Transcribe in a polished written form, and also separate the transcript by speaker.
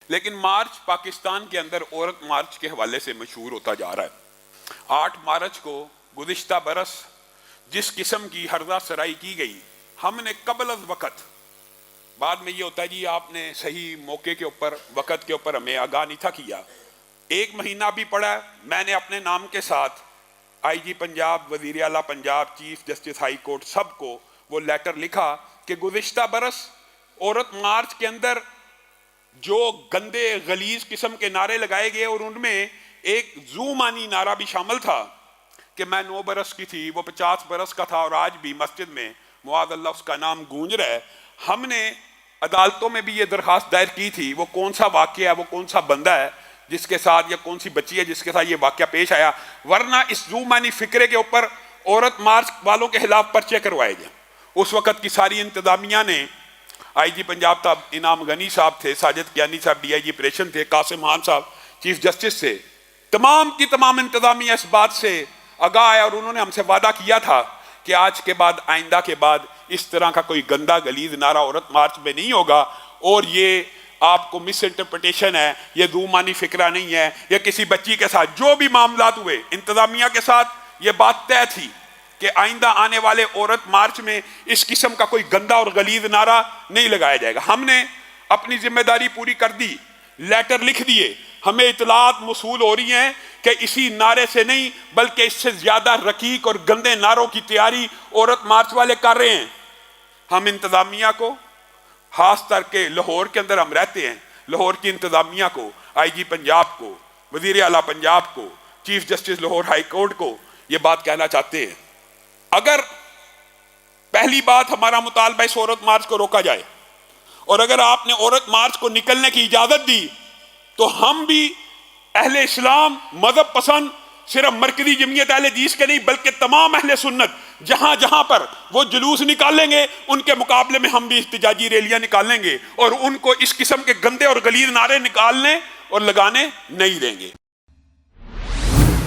Speaker 1: لیکن مارچ پاکستان کے اندر عورت مارچ کے حوالے سے مشہور ہوتا جا رہا ہے۔ 8 مارچ کو گزشتہ برس جس قسم کی ہرزہ سرائی کی گئی، ہم نے قبل از وقت، بعد میں یہ ہوتا ہے جی آپ نے صحیح موقع کے اوپر وقت کے اوپر ہمیں آگاہ نہیں تھا کیا، 1 مہینہ بھی پڑا، میں نے اپنے نام کے ساتھ آئی جی پنجاب، وزیر اعلیٰ Punjab, chief justice high court, سب کو وہ لیٹر لکھا کہ گزشتہ برس عورت مارچ کے اندر جو گندے غلیظ قسم کے نعرے لگائے گئے، اور ان میں ایک زومانی نعرہ بھی شامل تھا کہ میں 9 برس کی تھی، وہ 50 برس کا تھا، اور آج بھی مسجد میں معاذ اللہ اس کا نام گونج رہا ہے۔ ہم نے عدالتوں میں بھی یہ درخواست دائر کی تھی، وہ کون سا واقعہ ہے، وہ کون سا بندہ ہے جس کے ساتھ، یا کون سی بچی ہے جس کے ساتھ یہ واقعہ پیش آیا، ورنہ اس زومانی فکرے کے اوپر عورت مارچ والوں کے خلاف پرچے کروائے جائیں۔ اس وقت کی ساری انتظامیہ نے، آئی جی پنجاب صاحب انعام غنی صاحب تھے، ساجد کیانی صاحب ڈی آئی جی آپریشن تھے، قاسم خان صاحب چیف جسٹس تھے، تمام کی تمام انتظامیہ اس بات سے آگاہ ہے، اور انہوں نے ہم سے وعدہ کیا تھا کہ آج کے بعد، آئندہ کے بعد اس طرح کا کوئی گندا غلیظ نعرہ عورت مارچ میں نہیں ہوگا، اور یہ آپ کو مس انٹرپریٹیشن ہے، یہ زومانی فکرہ نہیں ہے، یا کسی بچی کے ساتھ جو بھی معاملات ہوئے، انتظامیہ کے ساتھ یہ بات طے تھی کہ آئندہ آنے والے عورت مارچ میں اس قسم کا کوئی گندا اور غلیظ نعرہ نہیں لگایا جائے گا۔ ہم نے اپنی ذمہ داری پوری کر دی، لیٹر لکھ دیے، ہمیں اطلاعات موصول ہو رہی ہیں کہ اسی نعرے سے نہیں بلکہ اس سے زیادہ رقیق اور گندے نعروں کی تیاری عورت مارچ والے کر رہے ہیں۔ ہم انتظامیہ کو، خاص کر کے لاہور کے اندر ہم رہتے ہیں، لاہور کی انتظامیہ کو، آئی جی پنجاب کو، وزیر اعلیٰ پنجاب کو، chief justice Lahore high court کو یہ بات کہنا چاہتے ہیں، اگر پہلی بات ہمارا مطالبہ اس عورت مارچ کو روکا جائے، اور اگر آپ نے عورت مارچ کو نکلنے کی اجازت دی، تو ہم بھی اہل اسلام، مذہب پسند، صرف مرکزی جمعیت اہل حدیث کے نہیں بلکہ تمام اہل سنت، جہاں جہاں پر وہ جلوس نکالیں گے ان کے مقابلے میں ہم بھی احتجاجی ریلیاں نکالیں گے، اور ان کو اس قسم کے گندے اور غلیظ نعرے نکالنے اور لگانے نہیں دیں گے۔